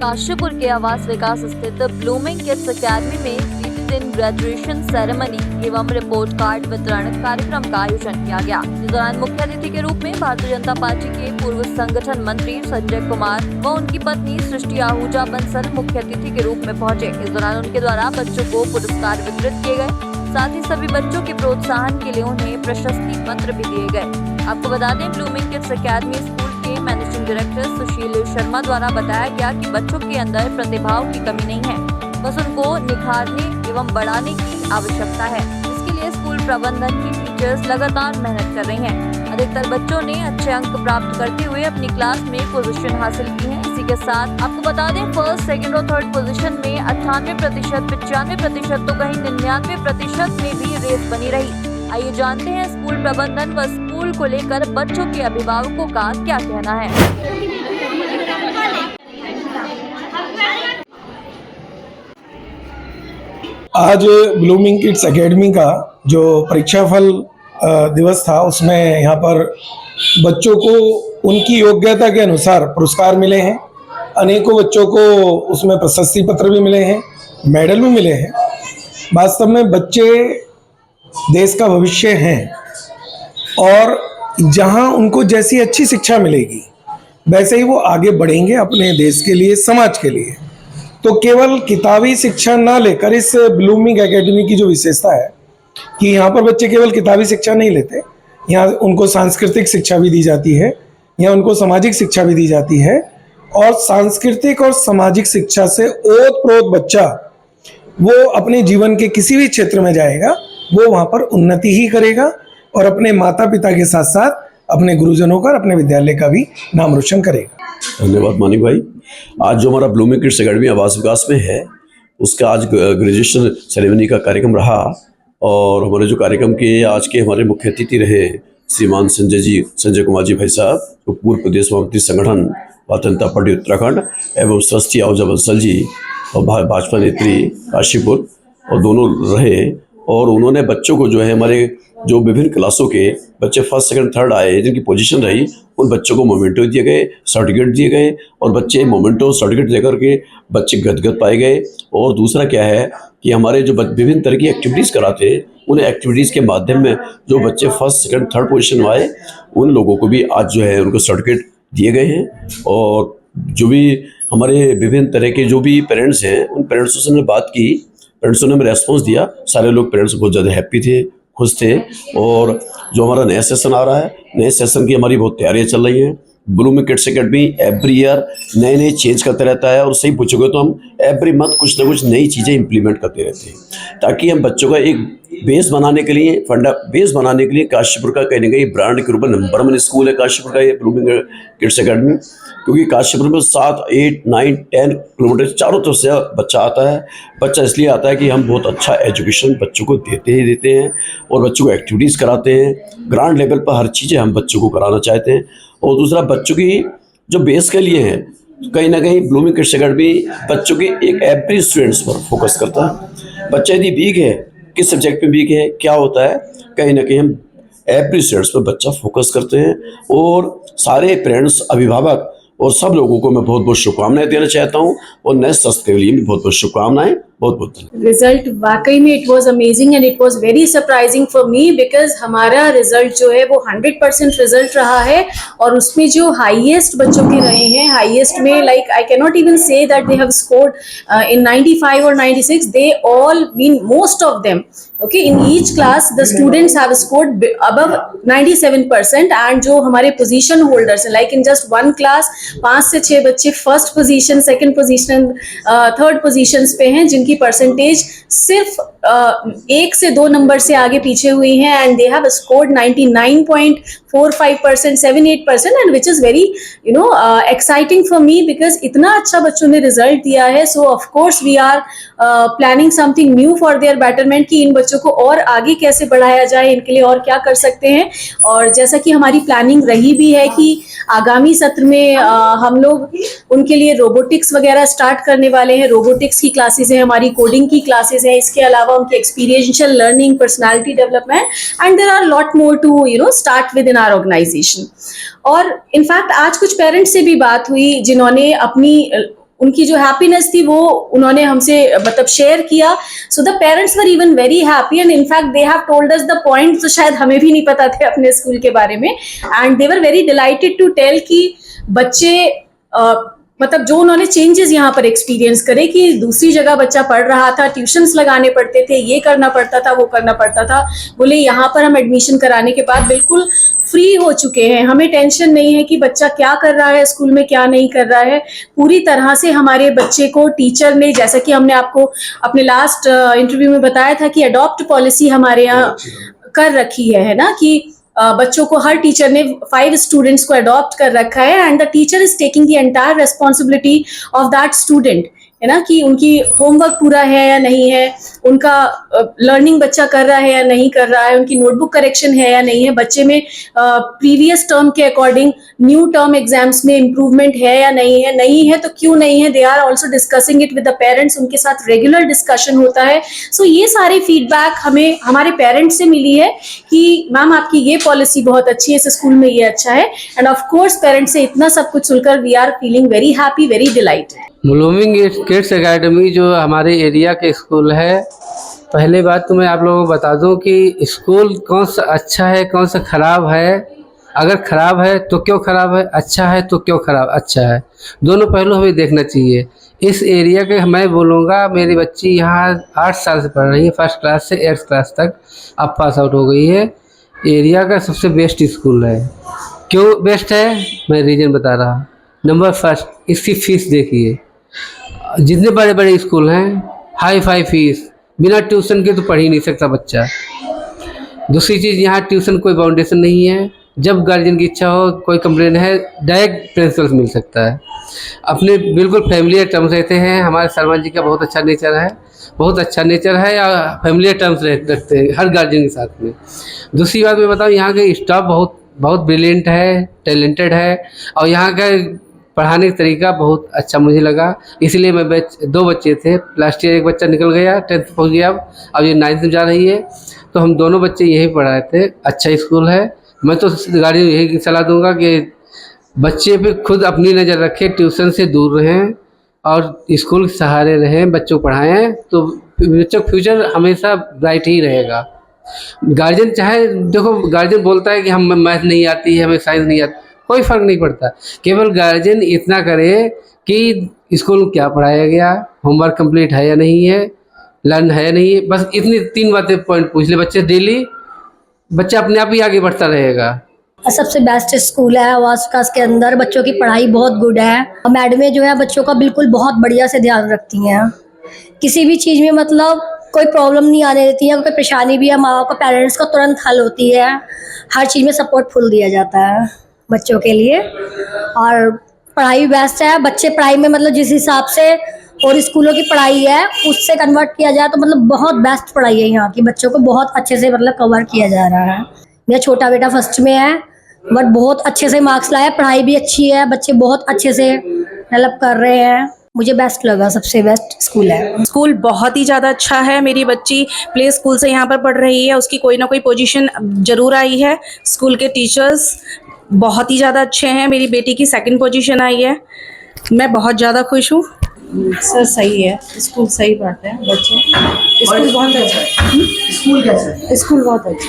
काशीपुर के आवास विकास स्थित ब्लूमिंग किड्स अकेडमी में बीते दिन ग्रेजुएशन सेरेमनी एवं रिपोर्ट कार्ड वितरण कार्यक्रम का आयोजन किया गया। इस दौरान मुख्य अतिथि के रूप में भारतीय जनता पार्टी के पूर्व संगठन मंत्री संजय कुमार व उनकी पत्नी सृष्टि आहूजा बंसल मुख्य अतिथि के रूप में पहुंचे। इस दौरान उनके द्वारा बच्चों को पुरस्कार वितरित किए गए, साथ ही सभी बच्चों के प्रोत्साहन के लिए उन्हें प्रशस्ति पत्र भी दिए गए। आपको बता दें, ब्लूमिंग किड्स अकेडमी स्कूल के मैनेजिंग डायरेक्टर सुशील शर्मा द्वारा बताया गया कि बच्चों के अंदर प्रतिभाओं की कमी नहीं है, बस उनको निखारने एवं बढ़ाने की आवश्यकता है। इसके लिए स्कूल प्रबंधन की टीचर्स लगातार मेहनत कर रही हैं। अधिकतर बच्चों ने अच्छे अंक प्राप्त करते हुए अपनी क्लास में पोजीशन हासिल की है। इसी के साथ आपको बता दें, फर्स्ट, सेकंड और थर्ड पोजीशन में 98%, 95% तो कहीं 99% में भी रेस बनी रही। आइए जानते हैं स्कूल प्रबंधन व स्कूल को लेकर बच्चों के अभिभावकों का क्या कहना है। आज ब्लूमिंग किड्स एकेडमी का जो परीक्षाफल दिवस था, उसमें यहाँ पर बच्चों को उनकी योग्यता के अनुसार पुरस्कार मिले हैं। अनेकों बच्चों को उसमें प्रशस्ति पत्र भी मिले हैं, मेडल भी मिले हैं। वास्तव में बच्चे देश का भविष्य हैं और जहाँ उनको जैसी अच्छी शिक्षा मिलेगी वैसे ही वो आगे बढ़ेंगे अपने देश के लिए, समाज के लिए। तो केवल किताबी शिक्षा ना लेकर इस ब्लूमिंग एकेडमी की जो विशेषता है कि यहाँ पर बच्चे केवल किताबी शिक्षा नहीं लेते, यहाँ उनको सांस्कृतिक शिक्षा भी दी जाती है, यहाँ उनको सामाजिक शिक्षा भी दी जाती है। और सांस्कृतिक और सामाजिक शिक्षा से ओत-प्रोत बच्चा वो अपने जीवन के किसी भी क्षेत्र में जाएगा, वो वहाँ पर उन्नति ही करेगा और अपने माता पिता के साथ साथ अपने गुरुजनों का, अपने विद्यालय का भी नाम रोशन करेगा। धन्यवाद मानिक भाई। आज जो हमारा ब्लूमिंग किड्स अकेडमी आवास विकास में है, उसका आज ग्रेजुएशन सेरेमनी का कार्यक्रम रहा और हमारे जो कार्यक्रम के आज के हमारे मुख्य अतिथि रहे श्रीमान संजय कुमार जी भाई साहब, जो पूर्व प्रदेश महामंत्री संगठन भारतीय जनता पार्टी उत्तराखंड, एवं सृष्टि आहूजा बंसल जी और भाजपा नेत्री काशीपुर, और दोनों रहे। और उन्होंने बच्चों को जो है हमारे जो विभिन्न क्लासों के बच्चे फर्स्ट, सेकंड, थर्ड आए, जिनकी पोजीशन रही, उन बच्चों को मोमेंटो दिए गए, सर्टिफिकेट दिए गए और बच्चे मोमेंटो सर्टिफिकेट लेकर के बच्चे गदगद पाए गए। और दूसरा क्या है कि हमारे जो विभिन्न तरह की एक्टिविटीज़ कराते हैं, उन एक्टिविटीज़ के माध्यम में जो बच्चे फर्स्ट, सेकंड, थर्ड पोजीशन में आए, उन लोगों को भी आज जो है उनको सर्टिफिकेट दिए गए हैं। और जो भी हमारे विभिन्न तरह के जो भी पेरेंट्स हैं, उन पेरेंट्सों से हमने बात की, पेरेंट्सों ने हमें रेस्पॉन्स दिया। सारे लोग पेरेंट्स बहुत ज़्यादा हैप्पी थे, खुश थे। और जो हमारा नया सेशन आ रहा है, नए सेशन की हमारी बहुत तैयारियां चल रही हैं। Blooming kids academy every year नए चेंज करते रहता है और सही पूछोगे तो हम एवरी मंथ कुछ ना कुछ नई चीज़ें इंप्लीमेंट करते रहते हैं, ताकि हम बच्चों का एक बेस बनाने के लिए, बेस बनाने के लिए काशीपुर का कहीं ना कहीं ब्रांड के रूप में नंबर 1 स्कूल है काशीपुर का ये ब्लूमिंग किड्स अकेडमी। क्योंकि काशीपुर में 7, 8, 9, 10 किलोमीटर चारों तरफ से बच्चा आता है। बच्चा इसलिए आता है कि हम बहुत अच्छा एजुकेशन बच्चों को देते हैं और बच्चों को एक्टिविटीज़ कराते हैं। ग्रांड लेवल पर हर चीज़ें हम बच्चों को कराना चाहते हैं। और दूसरा, बच्चों की जो बेस के लिए है, कहीं ना कहीं ब्लूमिंग किड्स अकेडमी बच्चों के एक एवरेज स्टूडेंट्स पर फोकस करता है। बच्चा यदि वीक है, किस सब्जेक्ट में वीक है, क्या होता है, कहीं ना कहीं हम एवरेज स्टूडेंट्स पर बच्चा फोकस करते हैं। और सारे पेरेंट्स, अभिभावक और सब लोगों को मैं बहुत बहुत शुभकामनाएं देना चाहता हूं और नए सत्र के लिए भी बहुत बहुत शुभकामनाएं। बहुत बहुत धन्यवाद। रिजल्ट वाकई में it was amazing and it was very surprising for me, because हमारा रिजल्ट जो है वो 100% रिजल्ट रहा है। और उसमें जो हाईएस्ट बच्चों के रहे हैं, हाईएस्ट में like I can not even say that they have scored in 95 or 96, they all mean most of them, okay, in each class the students have scored above 97%। and जो हमारे पोजीशन होल्डर्स हैं, like in just one class 5 से 6 बच्चे first position, second position, third positions पे हैं, जिनकी percentage सिर्फ 1 से 2 नंबर से आगे पीछे हुई है। And they have scored 99.45%, 78%, and which is very exciting for me, because इतना अच्छा बच्चों ने रिजल्ट दिया है। So of course we are planning something new for their betterment, कि इन बच्चों को और आगे कैसे बढ़ाया जाए, इनके लिए और क्या कर सकते हैं। और जैसा कि हमारी प्लानिंग रही भी है कि आगामी सत्र में हम लोग उनके लिए रोबोटिक्स वगैरह स्टार्ट करने वाले हैं। रोबोटिक्स की क्लासेस हैं, हमारी कोडिंग की क्लासेस हैं, इसके अलावा उनकी experiential learning, personality development, and there are lot more to start with in our organisation. और इनफैक्ट आज कुछ पेरेंट्स से भी बात हुई जिन्होंने अपनी उनकी जो हैप्पीनेस थी वो उन्होंने हमसे मतलब शेयर किया. So the parents were even very happy and in fact they have told us the points जो शायद हमें भी नहीं पता थे अपने स्कूल के बारे में. And they were very delighted to tell कि बच्चे मतलब जो उन्होंने चेंजेस यहाँ पर एक्सपीरियंस करे कि दूसरी जगह बच्चा पढ़ रहा था, ट्यूशंस लगाने पड़ते थे, ये करना पड़ता था, वो करना पड़ता था. बोले यहाँ पर हम एडमिशन कराने के बाद बिल्कुल फ्री हो चुके हैं. हमें टेंशन नहीं है कि बच्चा क्या कर रहा है स्कूल में, क्या नहीं कर रहा है. पूरी तरह से हमारे बच्चे को टीचर ने, जैसा कि हमने आपको अपने लास्ट इंटरव्यू में बताया था कि अडॉप्ट पॉलिसी हमारे यहाँ कर रखी है ना, कि बच्चों को हर टीचर ने 5 स्टूडेंट्स को अडॉप्ट कर रखा है and the teacher is taking the entire responsibility of that student, है ना, कि उनकी होमवर्क पूरा है या नहीं है, उनका लर्निंग बच्चा कर रहा है या नहीं कर रहा है, उनकी नोटबुक करेक्शन है या नहीं है, बच्चे में प्रीवियस टर्म के अकॉर्डिंग न्यू टर्म एग्जाम्स में इम्प्रूवमेंट है या नहीं है तो क्यों नहीं है. They are also discussing it with the parents, उनके साथ रेगुलर डिस्कशन होता है. सो ये सारे फीडबैक हमें हमारे पेरेंट्स से मिली है कि मैम आपकी ये पॉलिसी बहुत अच्छी है, इस स्कूल में ये अच्छा है. एंड ऑफ कोर्स पेरेंट्स से इतना सब कुछ सुनकर we are feeling very happy, very delighted. Blooming kids academy जो हमारे एरिया के स्कूल है, पहले बात तो मैं आप लोगों को बता दूं कि स्कूल कौन सा अच्छा है, कौन सा ख़राब है. अगर ख़राब है तो क्यों ख़राब है, अच्छा है तो क्यों ख़राब अच्छा है, दोनों पहलू हमें देखना चाहिए. इस एरिया के मैं बोलूँगा, मेरी बच्ची यहाँ 8 साल से पढ़ रही है, 1st क्लास से 8th क्लास तक, अब पास आउट हो गई है. एरिया का सबसे बेस्ट स्कूल है. क्यों बेस्ट है, मैं रीज़न बता रहा. नंबर फर्स्ट, इसकी फ़ीस देखिए. जितने बड़े बड़े स्कूल हैं हाई फाई फीस, बिना ट्यूशन के तो पढ़ ही नहीं सकता बच्चा. दूसरी चीज़, यहाँ ट्यूशन कोई बाउंडेशन नहीं है. जब गार्जियन की इच्छा हो, कोई कंप्लेन है, डायरेक्ट प्रिंसिपल से मिल सकता है. अपने बिल्कुल फैमिली टर्म्स रहते हैं. हमारे शर्मा जी का बहुत अच्छा नेचर है, बहुत अच्छा नेचर है, या फैमिली टर्म्स रखते हैं हर गार्जियन के साथ में. दूसरी बात मैं बताऊँ, यहाँ के स्टाफ बहुत ब्रिलियंट है, टैलेंटेड है, और यहाँ का पढ़ाने का तरीका बहुत अच्छा मुझे लगा. इसलिए मैं 2 बच्चे थे, लास्ट ईयर एक बच्चा निकल गया, 10th पहुँच गया, अब ये 9th में जा रही है, तो हम दोनों बच्चे यहीं पढ़ाए थे. अच्छा स्कूल है. मैं तो गार्जियन यही सलाह दूंगा कि बच्चे पे खुद अपनी नज़र रखें, ट्यूशन से दूर रहें और स्कूल के सहारे रहें, बच्चों को पढ़ाएँ, तो बच्चों का फ्यूचर हमेशा ब्राइट ही रहेगा. गार्जियन चाहे, देखो गार्जियन बोलता है कि हम मैथ नहीं आती है, हमें साइंस नहीं आती, कोई फ़र्क नहीं पड़ता. केवल गार्जियन इतना करे कि स्कूल में क्या पढ़ाया गया, होमवर्क कंप्लीट है या नहीं है, लर्न है या नहीं है, बस इतनी 3 बातें पॉइंट पूछ ले बच्चे डेली, बच्चा अपने आप ही आगे बढ़ता रहेगा. सबसे बेस्ट स्कूल है आवास विकास के अंदर. बच्चों की पढ़ाई बहुत गुड है. मैडमें जो है बच्चों का बिल्कुल बहुत बढ़िया से ध्यान रखती हैं. किसी भी चीज़ में मतलब कोई प्रॉब्लम नहीं आने देती है. कोई परेशानी भी है, माँ बाप का, पेरेंट्स का तुरंत हल होती है. हर चीज़ में सपोर्ट फुल दिया जाता है बच्चों के लिए. और पढ़ाई भी बेस्ट है. बच्चे पढ़ाई में मतलब जिस हिसाब से और स्कूलों की पढ़ाई है उससे कन्वर्ट किया जाए तो मतलब बहुत बेस्ट पढ़ाई है यहाँ की. बच्चों को बहुत अच्छे से मतलब कवर किया जा रहा है. मेरा छोटा बेटा 1st में है, बट बहुत अच्छे से मार्क्स लाया. पढ़ाई भी अच्छी है, बच्चे बहुत अच्छे से डेवलप कर रहे हैं. मुझे बेस्ट लगा, सबसे बेस्ट स्कूल है. स्कूल बहुत ही ज़्यादा अच्छा है. मेरी बच्ची प्ले स्कूल से यहाँ पर पढ़ रही है, उसकी कोई ना कोई पोजीशन ज़रूर आई है. स्कूल के टीचर्स बहुत ही ज़्यादा अच्छे हैं. मेरी बेटी की 2nd पोजीशन आई है. मैं बहुत ज़्यादा खुश हूँ. सर सही है, स्कूल सही पढ़ते हैं बच्चे. स्कूल बहुत अच्छा है. स्कूल कैसा है? स्कूल बहुत अच्छा है.